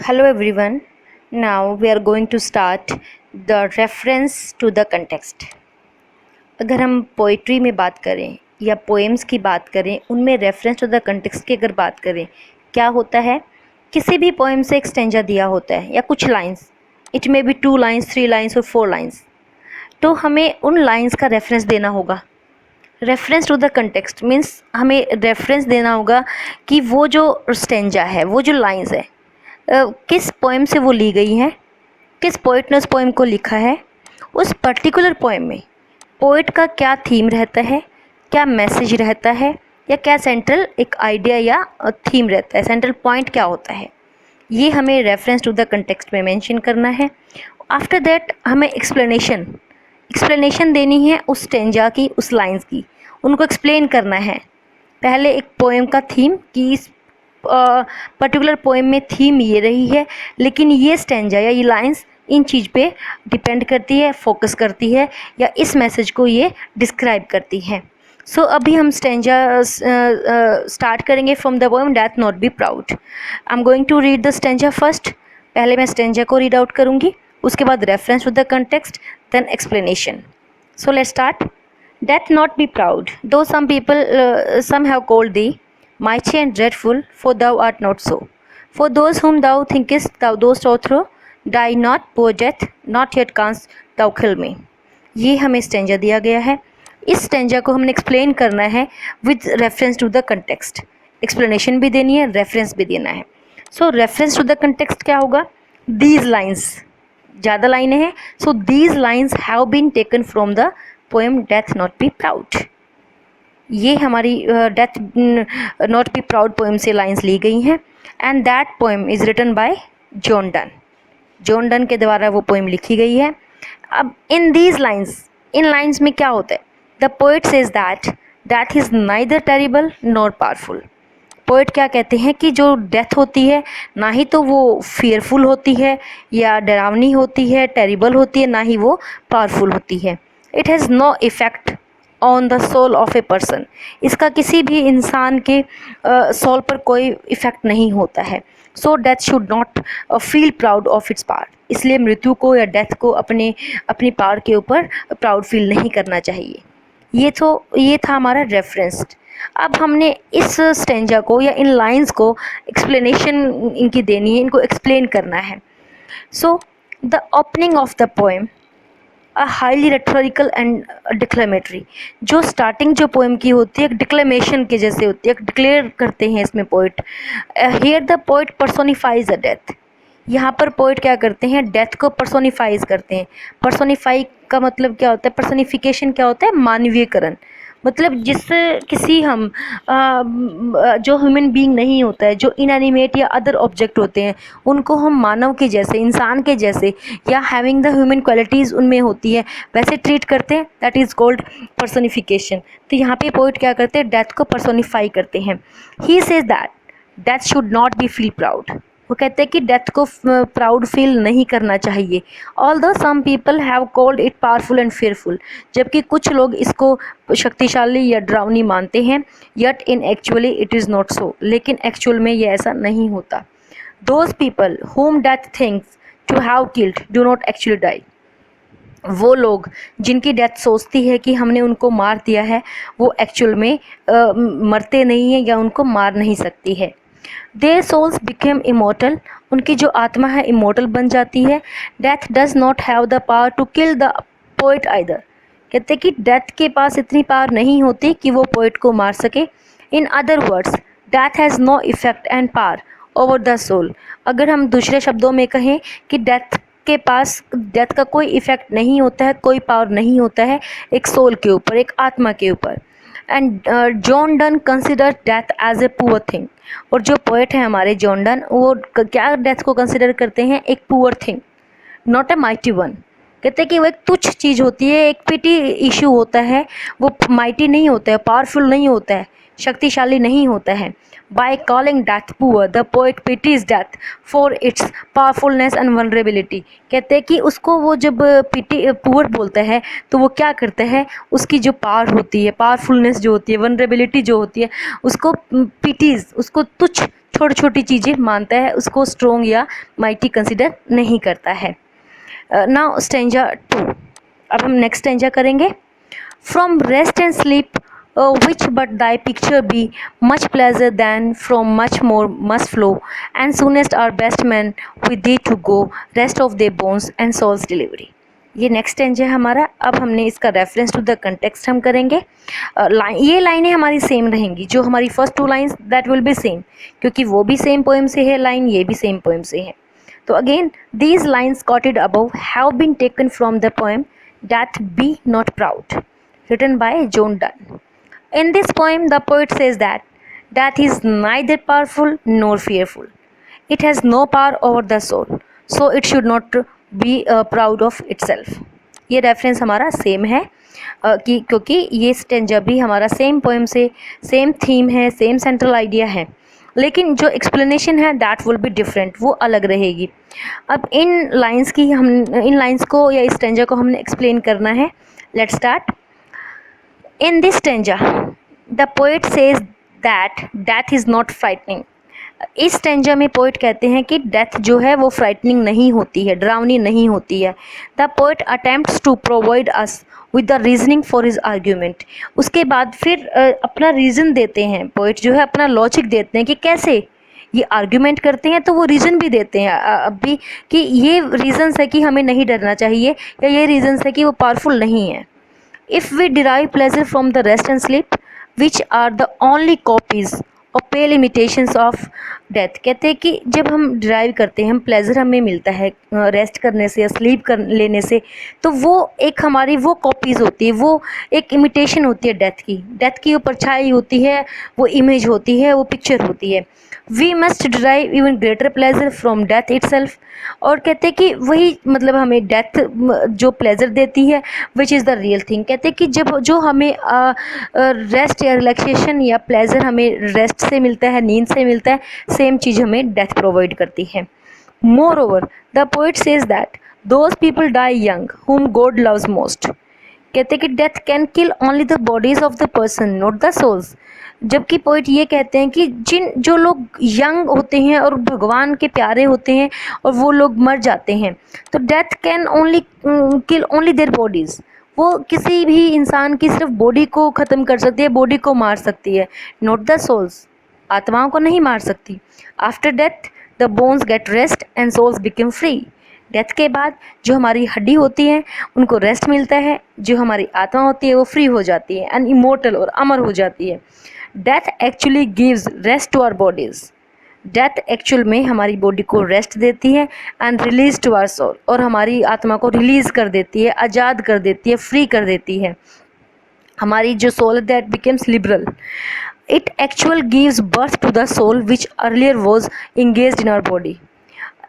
Hello everyone. Now we are going to start the reference to the context. अगर हम poetry में बात करें या पोएम्स की बात करें, उनमें रेफरेंस टू द कंटेक्स्ट की अगर बात करें, क्या होता है? किसी भी पोएम से एक स्टेंजा दिया होता है या कुछ lines, it may be 2 lines, 3 lines और 4 लाइंस, तो हमें उन लाइंस का रेफरेंस देना होगा। Reference to the context means हमें रेफरेंस देना होगा कि वो जो स्टेंजा है, वो जो लाइंस है, किस पोएम से वो ली गई हैं, किस पोइट ने उस पोएम को लिखा है, उस पर्टिकुलर पोएम में पोइट का क्या थीम रहता है, क्या मैसेज रहता है, या क्या सेंट्रल एक आइडिया या थीम रहता है, सेंट्रल पॉइंट क्या होता है, ये हमें रेफरेंस टू द कंटेक्स्ट में मेंशन करना है। आफ्टर दैट हमें एक्सप्लेनेशन देनी है उस स्टेंजा की, उस लाइंस की, उनको एक्सप्लेन करना है। पहले एक पोएम का थीम कि इस पर्टिकुलर पोएम में थीम ये रही है, लेकिन ये स्टेंजा या ये लाइंस इन चीज़ पे डिपेंड करती है, फोकस करती है, या इस मैसेज को ये डिस्क्राइब करती है। सो अभी हम स्टेंजा स्टार्ट करेंगे from the poem death not be proud. I am going to read the stanza first. पहले मैं स्टेंजा को रीड आउट करूँगी, उसके बाद reference to the context, then explanation. So let's start. Death not be proud, though some have called thee mighty and dreadful, for thou art not so. For those whom thou thinkest thou dost overthrow, die not, poor death, not yet canst thou kill me. ये हमें stanza दिया गया है। इस stanza को हमने explain करना है with reference to the context. Explanation भी देनी है, रेफरेंस भी देना है। So reference to the context क्या होगा? दीज लाइन्स, ज़्यादा लाइनें हैं, so these lines have been taken from the poem death not be proud. ये हमारी death not be proud poem से लाइंस ली गई हैं, and that poem is written by John Donne. John Donne के द्वारा वो पोएम लिखी गई है। अब इन लाइंस में क्या होता है? The poet says that death is neither terrible nor powerful. Poet क्या कहते हैं कि जो डेथ होती है, ना ही तो वो फियरफुल होती है या डरावनी होती है, टेरिबल होती है, ना ही वो पावरफुल होती है। It has no effect on the soul of a person. इसका किसी भी इंसान के सोल पर कोई इफ़ेक्ट नहीं होता है। So death should not feel proud of its power. इसलिए मृत्यु को या डेथ को अपनी पावर के ऊपर प्राउड फील नहीं करना चाहिए। ये था हमारा रेफरेंस। अब हमने इस स्टेंजा को या इन लाइंस को एक्सप्लेनेशन इनकी देनी है, इनको एक्सप्लेन करना है। So the opening of the poem a highly rhetorical and declamatory. जो स्टार्टिंग जो पोएम की होती है, एक डिक्लेमेशन के जैसे होती है, एक डिक्लेयर करते हैं इसमें poet. Here the poet personifies a death. यहाँ पर पोइट क्या करते हैं? डेथ को पर्सोनिफाइज करते हैं। पर्सोनिफाई का मतलब क्या होता है? पर्सोनिफिकेशन क्या होता है? मानवीयकरण। मतलब जो ह्यूमन बीइंग नहीं होता है, जो इनएनिमेट या अदर ऑब्जेक्ट होते हैं, उनको हम मानव के जैसे, इंसान के जैसे, या हैविंग द ह्यूमन क्वालिटीज़ उनमें होती है, वैसे ट्रीट करते हैं। That is called personification. तो यहाँ पे पोइट क्या करते हैं? डेथ को पर्सोनिफाई करते हैं। He says that death should not be feel proud. वो कहते हैं कि डेथ को प्राउड फील नहीं करना चाहिए। Although some people have called it powerful and fearful. जबकि कुछ लोग इसको शक्तिशाली या डरावनी मानते हैं। Yet in actually it is not so. लेकिन एक्चुअल में ये ऐसा नहीं होता। Those people whom death thinks to have killed do not actually die. वो लोग जिनकी डेथ सोचती है कि हमने उनको मार दिया है, वो एक्चुअल में मरते नहीं हैं या उनको मार नहीं सकती है। Their souls became immortal. उनकी जो आत्मा है इमोर्टल बन जाती है। Death does not have the power to kill the poet either. कहते कि डेथ के पास इतनी पावर नहीं होती कि वो पोइट को मार सके। In other words death has no effect and power over the soul. अगर हम दूसरे शब्दों में कहें कि डेथ के पास डेथ का कोई इफेक्ट नहीं होता है, कोई पावर नहीं होता है एक सोल के ऊपर, एक आत्मा के ऊपर। And John Donne consider death as a poor thing. और जो पोएट है हमारे जॉन डन, वो क्या डेथ को कंसिडर करते हैं? एक poor thing, not a mighty one. कहते हैं कि वो एक तुच्छ चीज़ होती है, एक पिटी इशू होता है, वो माइटी नहीं होता है, पावरफुल नहीं होता है, शक्तिशाली नहीं होता है। By calling death poor, the poet pities death for its powerfulness and vulnerability। कहते हैं कि उसको वो जब पिटी पुअर बोलता है तो वो क्या करता है, उसकी जो पावर होती है, पावरफुलनेस जो होती है, वनरेबिलिटी जो होती है, उसको पिटीज, उसको तुच्छ छोटी छोटी चीज़ें मानता है, उसको स्ट्रोंग या माइटी कंसिडर नहीं करता है। Now stanza 2। अब हम नेक्स्ट स्टेंजा करेंगे। From rest and sleep, which but thy picture be much pleasure than from much more must flow, and soonest our best men with thee to go, rest of their bones and souls delivery। ये next Strange है हमारा। अब हमने इसका reference to the context हम करेंगे। ये लाइनें हमारी सेम रहेंगी, जो हमारी first 2 lines that will be same, क्योंकि वो भी सेम पोएम से है लाइन, ये भी सेम पोएम से है। तो again these lines quoted above have been taken from the poem Death Be Not Proud, written by John Donne। In this poem, the poet says that death is neither powerful nor fearful. It has no power over the soul, so it should not be proud of itself। ये reference हमारा same है कि क्योंकि ये stanza भी हमारा same poem से same theme है, सेम सेंट्रल आइडिया है, लेकिन जो एक्सप्लेनेशन है दैट विल बी डिफरेंट, वो अलग रहेगी। अब इन लाइंस को या इस स्टेंजा को हमने एक्सप्लेन करना है। Let's start. In this stanza, the poet says that death is not frightening। इस स्टेंजा में पोइट कहते हैं कि डेथ जो है वो फ्राइटनिंग नहीं होती है, डरावनी नहीं होती है। The poet attempts to provide us with the reasoning for his argument. उसके बाद फिर अपना रीज़न देते हैं, पोइट जो है अपना लॉजिक देते हैं कि कैसे ये आर्ग्यूमेंट करते हैं, तो वो रीज़न भी देते हैं अभी कि ये रीज़न्स है कि हमें नहीं डरना चाहिए, या ये रीज़न्स है कि वो पावरफुल नहीं है। If we derive pleasure from the rest and sleep, which are the only copies or pale imitations of death। कहते हैं कि जब हम डिराइव करते हैं, हम प्लेजर हमें मिलता है रेस्ट करने से या स्लीप कर लेने से, तो वो एक हमारी वो कॉपीज़ होती है, वो एक इमिटेशन होती है डेथ की वो परछाई होती है, वो इमेज होती है, वो पिक्चर होती है। We must derive even greater pleasure from death itself. और कहते हैं कि वही मतलब हमें डेथ जो प्लेजर देती है which is the real thing. कहते हैं कि जब जो हमें रेस्ट या रिलैक्सेशन या प्लेजर हमें रेस्ट से मिलता है, नींद से मिलता है, सेम चीज़ हमें डेथ प्रोवाइड करती है। Moreover the poet says that those people die young whom God loves most। कहते हैं कि death can kill only the bodies of the person not the souls. जबकि पोइट ये कहते हैं कि जो लोग यंग होते हैं और भगवान के प्यारे होते हैं और वो लोग मर जाते हैं, तो death can only kill only their bodies. वो किसी भी इंसान की सिर्फ बॉडी को ख़त्म कर सकती है, बॉडी को मार सकती है, नॉट द सोल्स, आत्माओं को नहीं मार सकती। After death the bones get rest and souls become free. Death के बाद जो हमारी हड्डी होती है उनको रेस्ट मिलता है, जो हमारी आत्मा होती है वो फ्री हो जाती है एंड इमोर्टल और अमर हो जाती है। Death actually gives rest to our bodies. Death actual में हमारी बॉडी को रेस्ट देती है and release to our soul, और हमारी आत्मा को रिलीज़ कर देती है, आज़ाद कर देती है, फ्री कर देती है। हमारी जो सोल है that becomes liberal. It actual gives birth to the soul which earlier was engaged in our body.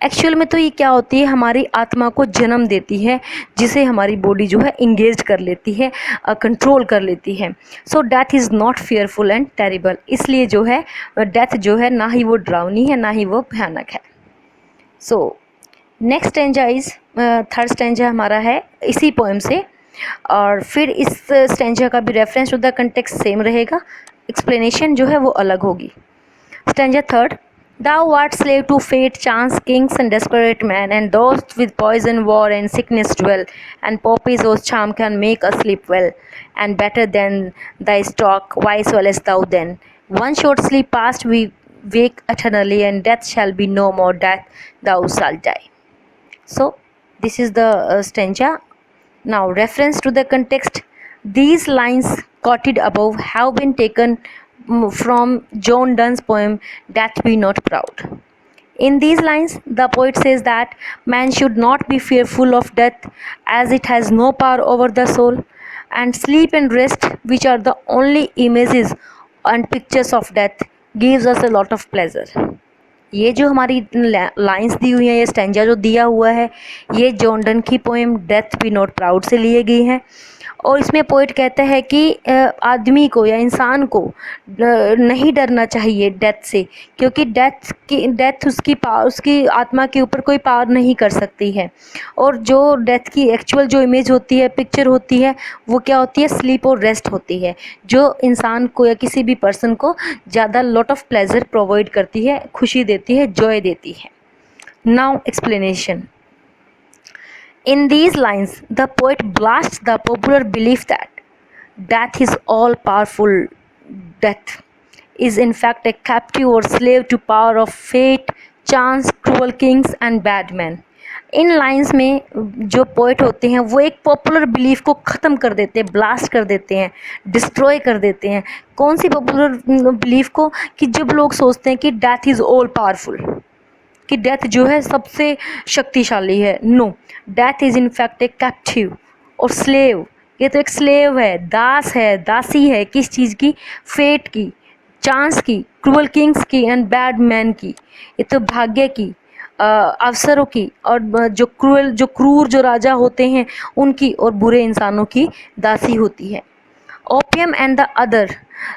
Actual में तो ये क्या होती है, हमारी आत्मा को जन्म देती है, जिसे हमारी बॉडी जो है इंगेज कर लेती है, कंट्रोल कर लेती है। So death is not fearful and terrible. इसलिए जो है डेथ जो है ना ही वो डरावनी है, ना ही वो भयानक है। So next stanza is third stanza हमारा है इसी पोएम से, और फिर इस स्टेंजा का भी reference to the context same रहेगा, एक्सप्लेनेशन जो है वो अलग होगी। Stanza third. Thou art slave to fate, chance, kings and desperate men, and those with poison, war and sickness dwell, and poppies whose charm can make us sleep well, and better than thy stock, wise wellest thou then. One short sleep past we wake eternally, and death shall be no more, death thou shalt die. So this is the stanza. Now reference to the context. These lines quoted above have been taken from John Donne's poem Death Be Not Proud। In these lines, the poet says that man should not be fearful of death, as it has no power over the soul, and sleep and rest, which are the only images and pictures of death, gives us a lot of pleasure। ये जो हमारी lines दी हुई हैं, ये stanza जो दिया हुआ है, ये जॉन डन की poem death B not proud से लिए गई हैं, और इसमें पोइट कहता है कि आदमी को या इंसान को नहीं डरना चाहिए डेथ से, क्योंकि डेथ उसकी आत्मा के ऊपर कोई पावर नहीं कर सकती है। और जो डेथ की एक्चुअल जो इमेज होती है, पिक्चर होती है, वो क्या होती है, स्लीप और रेस्ट होती है, जो इंसान को या किसी भी पर्सन को ज़्यादा लॉट ऑफ प्लेजर प्रोवाइड करती है, खुशी देती है, जॉय देती है। Now explanation. In these lines, the poet blasts the popular belief that death is all powerful. Death is in fact a captive or slave to power of fate, chance, cruel kings and bad men. In lines में जो poet होते हैं वो एक popular belief को ख़त्म कर देते हैं, ब्लास्ट कर देते हैं, डिस्ट्रॉय कर देते हैं। कौन सी पॉपुलर बिलीफ को? कि जब लोग सोचते हैं कि डेथ इज़ ऑल पावरफुल, कि डेथ जो है सबसे शक्तिशाली है। No, death is in fact a captive और स्लेव। ये तो एक स्लेव है, दास है, दासी है। किस चीज़ की? फेट की, चांस की, क्रूअल किंग्स की एंड बैड मैन की। ये तो भाग्य की, अवसरों की, और जो क्रूर जो राजा होते हैं उनकी, और बुरे इंसानों की दासी होती है। Opium and the other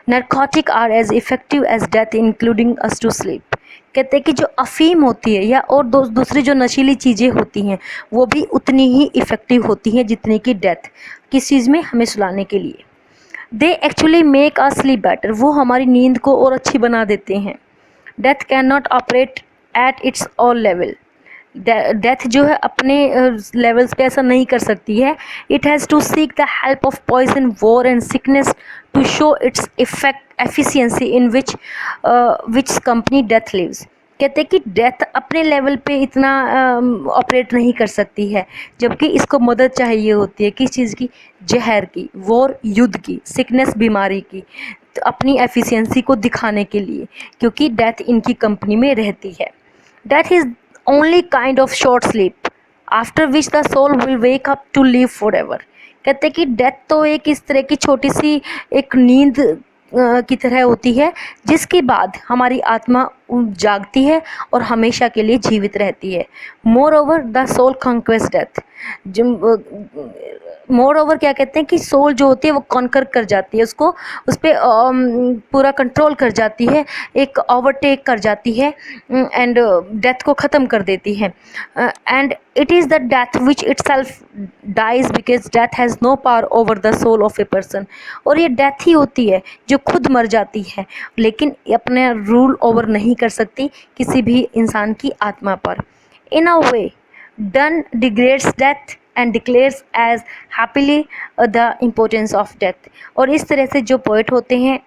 narcotic are as effective as death including us to sleep. कहते हैं कि जो अफीम होती है या और दूसरी जो नशीली चीज़ें होती हैं वो भी उतनी ही इफ़ेक्टिव होती हैं जितनी कि डेथ। किस चीज़ में? हमें सुलाने के लिए। They actually make us sleep better. वो हमारी नींद को और अच्छी बना देते हैं। Death can not operate at its all level. Death जो है अपने लेवल्स पे ऐसा नहीं कर सकती है। It has to seek the help of poison, war and sickness to show its efficiency in which company death lives. कहते हैं कि डेथ अपने लेवल पे इतना ऑपरेट नहीं कर सकती है, जबकि इसको मदद चाहिए होती है। किस चीज़ की? जहर की, वॉर युद्ध की, सिकनेस बीमारी की, तो अपनी एफिशिएंसी को दिखाने के लिए, क्योंकि डेथ इनकी कंपनी में रहती है। Death is only kind of short sleep after which the soul will wake up to live forever। कहते हैं कि डेथ तो एक इस तरह की छोटी सी एक नींद की तरह होती है, जिसके बाद हमारी आत्मा जागती है और हमेशा के लिए जीवित रहती है। Moreover the soul conquest death. Moreover क्या कहते हैं कि सोल जो होती है वो कॉन्कर कर जाती है, उसको उस पर पूरा कंट्रोल कर जाती है, एक ओवरटेक कर जाती है एंड डेथ को ख़त्म कर देती है। And it is the death which itself dies because death has no power over the soul of a person. और ये डेथ ही होती है जो खुद मर जाती है, लेकिन अपने रूल ओवर नहीं कर सकती किसी भी इंसान की आत्मा पर। In a way Donne degrades death and declares as happily the importance of death. और इस तरह से जो पोइट होते हैं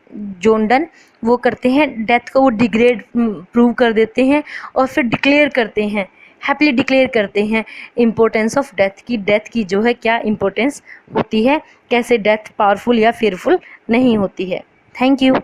जॉन डन, वो करते हैं डेथ को वो डिग्रेड प्रूव कर देते हैं और फिर डिक्लेयर करते हैं, हैप्पीली डिक्लेयर करते हैं इम्पोर्टेंस ऑफ डेथ की। डेथ की जो है क्या इम्पोर्टेंस होती है, कैसे डेथ पावरफुल या फियरफुल नहीं होती है। Thank you.